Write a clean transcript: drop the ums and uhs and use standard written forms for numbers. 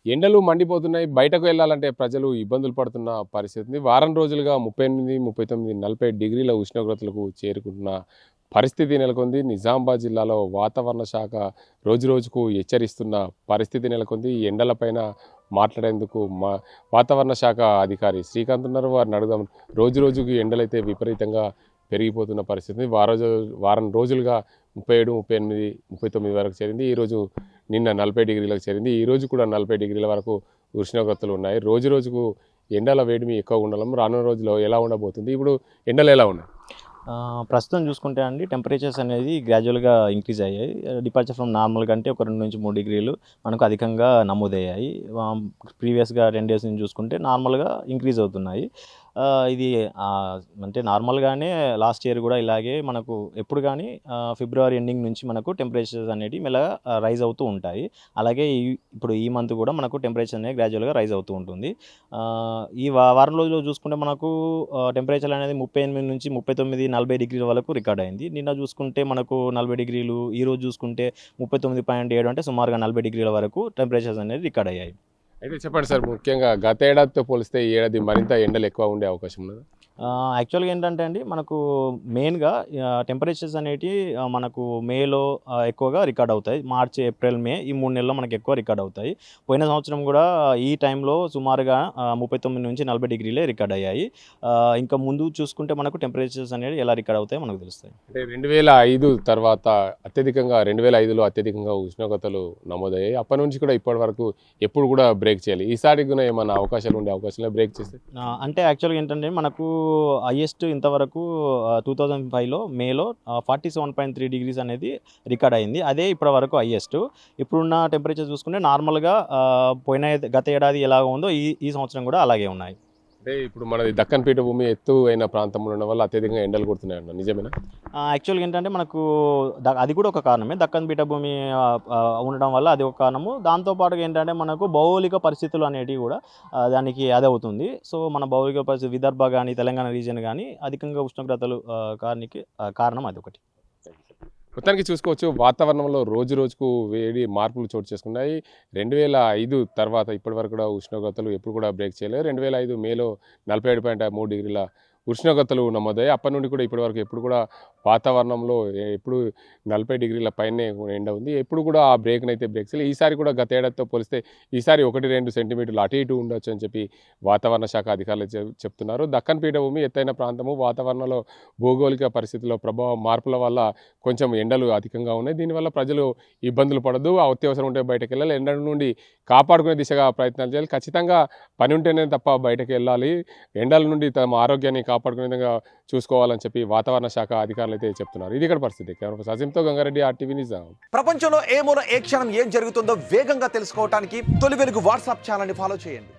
ఎండలు మండిపోతున్నాయి. బయటకు వెళ్ళాలంటే ప్రజలు ఇబ్బందులు పడుతున్న పరిస్థితి. వారం రోజులుగా 38, 39, 40 డిగ్రీల ఉష్ణోగ్రతలకు చేరుకుంటున్న పరిస్థితి నెలకొంది. నిజామాబాద్ జిల్లాలో వాతావరణ శాఖ రోజురోజుకు హెచ్చరిస్తున్న పరిస్థితి నెలకొంది. ఈ ఎండలపైన మాట్లాడేందుకు వాతావరణ శాఖ అధికారి శ్రీకాంత్ ఉన్నారు. వారిని అడుగుదాం. రోజురోజుకి ఎండలైతే విపరీతంగా పెరిగిపోతున్న పరిస్థితి. వారం రోజులుగా 37, 38, 39 వరకు చేరింది. ఈరోజు నిన్న 40 డిగ్రీలకు చేరింది. ఈరోజు కూడా 40 డిగ్రీల వరకు ఉష్ణోగ్రతలు ఉన్నాయి. రోజురోజుకు ఎండల వేడిమి ఎక్కువ ఉండడం రానున్న రోజుల్లో ఎలా ఉండబోతుంది? ఇప్పుడు ఎండలు ఎలా ఉన్నాయి? ప్రస్తుతం చూసుకుంటే అండి టెంపరేచర్స్ అనేది గ్రాడ్యువల్గా ఇంక్రీజ్ అయ్యాయి. డిపార్చర్ ఫ్రమ్ నార్మల్ కంటే ఒక 2 నుంచి 3 డిగ్రీలు మనకు అధికంగా నమోదయ్యాయి. ప్రీవియస్గా 10 డేస్ నుంచి చూసుకుంటే నార్మల్గా ఇంక్రీజ్ అవుతున్నాయి. ఇది అంటే నార్మల్గానే లాస్ట్ ఇయర్ కూడా ఇలాగే మనకు ఎప్పుడు కానీ ఫిబ్రవరి ఎండింగ్ నుంచి మనకు టెంపరేచర్స్ అనేవి మెల్లగా రైజ్ అవుతూ ఉంటాయి. అలాగే ఇప్పుడు ఈ మంత్ కూడా మనకు టెంపరేచర్ అనేది గ్రాడ్యువల్గా రైజ్ అవుతూ ఉంటుంది. ఈ వారం రోజుల్లో చూసుకుంటే మనకు టెంపరేచర్ అనేది 38 నుంచి 39, 40 డిగ్రీల వరకు రికార్డ్ అయింది. నిన్న చూసుకుంటే మనకు 40 డిగ్రీలు, ఈరోజు చూసుకుంటే 39.7 అంటే సుమారుగా 40 డిగ్రీల వరకు టెంపరేచర్స్ అనేది రికార్డ్ అయ్యాయి. అయితే చెప్పండి సార్, ముఖ్యంగా గత ఏడాదితో పోలిస్తే ఈ ఏడాది మరింత ఎండలు ఎక్కువ ఉండే అవకాశం ఉన్నది. యాక్చువల్గా ఏంటంటే అండి మనకు మెయిన్గా టెంపరేచర్స్ అనేటివి మనకు మేలో ఎక్కువగా రికార్డ్ అవుతాయి. మార్చ్, ఏప్రిల్, మే ఈ 3 నెలల్లో మనకు ఎక్కువ రికార్డ్ అవుతాయి. పోయిన సంవత్సరం కూడా ఈ టైంలో సుమారుగా 39 నుంచి 40 డిగ్రీలే రికార్డ్ అయ్యాయి. ఇంకా ముందు చూసుకుంటే మనకు టెంపరేచర్స్ అనేవి ఎలా రికార్డ్ అవుతాయో మనకు తెలుస్తాయి. అంటే 2005 తర్వాత 2005లో అత్యధికంగా ఉష్ణోగ్రతలు నమోదయ్యాయి. అప్పటి నుంచి కూడా ఇప్పటి వరకు ఎప్పుడు కూడా బ్రేక్ చేయాలి. ఈసారి కూడా ఏమైనా అవకాశాలు ఉండే అవకాశం బ్రేక్ చేస్తే? అంటే యాక్చువల్గా ఏంటంటే మనకు హైయెస్ట్ ఇంతవరకు 2005లో మేలో 47.3 డిగ్రీస్ అనేది రికార్డ్ అయింది. అదే ఇప్పటి వరకు హైయెస్ట్. ఇప్పుడున్న టెంపరేచర్ చూసుకుంటే నార్మల్గా గత ఏడాది ఎలాగ ఉందో ఈ సంవత్సరం కూడా అలాగే ఉన్నాయి. అంటే ఇప్పుడు మనది దక్కన్ పీఠభూమి ఎత్తు అయిన ప్రాంతంలో ఉండడం వల్ల అత్యధికంగా ఎండలు కొడుతున్నాయి అన్న, నిజమేనా? యాక్చువల్గా ఏంటంటే మనకు అది కూడా ఒక కారణమే. దక్కన్ పీఠభూమి ఉండడం వల్ల అది ఒక కారణము. దాంతోపాటుగా ఏంటంటే మనకు భౌగోళిక పరిస్థితులు అనేటివి కూడా దానికి అదే అవుతుంది. సో మన భౌగోళిక పరిస్థితి విదర్భ కానీ తెలంగాణ రీజియన్ కానీ అధికంగా ఉష్ణోగ్రతలు కారణం అదొకటి. మొత్తానికి చూసుకోవచ్చు, వాతావరణంలో రోజు రోజుకు వేడి మార్పులు చోటు చేసుకున్నాయి. 2005 తర్వాత ఇప్పటి వరకు కూడా ఉష్ణోగ్రతలు ఎప్పుడు కూడా బ్రేక్ చేయలేదు. 2005 మేలో 47.3 డిగ్రీల ఉష్ణోగ్రతలు నమోదయ్యాయి. అప్పటి నుండి కూడా ఇప్పటి వరకు ఎప్పుడు కూడా వాతావరణంలో ఎప్పుడు 40 డిగ్రీల పైనే ఎండ ఉంది. ఎప్పుడు కూడా ఆ బ్రేక్ని అయితే బ్రేక్ చేయలేదు. ఈసారి కూడా గత ఏడాదితో పోలిస్తే ఈసారి 1-2 సెంటీమీటర్లు అటు ఇటు ఉండొచ్చు అని చెప్పి వాతావరణ శాఖ అధికారులు చెప్తున్నారు. దక్కన్ పీఠభూమి ఎత్తైన ప్రాంతము, వాతావరణంలో భౌగోళిక పరిస్థితుల్లో ప్రభావం మార్పుల వల్ల కొంచెం ఎండలు అధికంగా ఉన్నాయి. దీనివల్ల ప్రజలు ఇబ్బందులు పడదు. అత్యవసరం ఉంటే బయటకు వెళ్ళాలి. ఎండ నుండి కాపాడుకునే దిశగా ప్రయత్నాలు చేయాలి. ఖచ్చితంగా పని ఉంటేనే తప్ప బయటకు వెళ్ళాలి. ఎండల నుండి తమ ఆరోగ్యాన్ని కాపాడుకునే విధంగా చూసుకోవాలని చెప్పి వాతావరణ శాఖ అధికారులు అయితే చెప్తున్నారు. ఇది ఇక్కడ పరిస్థితి. కెమెరా సజింతో గంగారెడ్డి, RTV నిజాం. ప్రపంచంలో ఏ మూల ఏ క్షణం ఏం జరుగుతుందో వేగంగా తెలుసుకోవడానికి తొలి వెలుగు వాట్సాప్ ఛానల్ని ఫాలో చేయండి.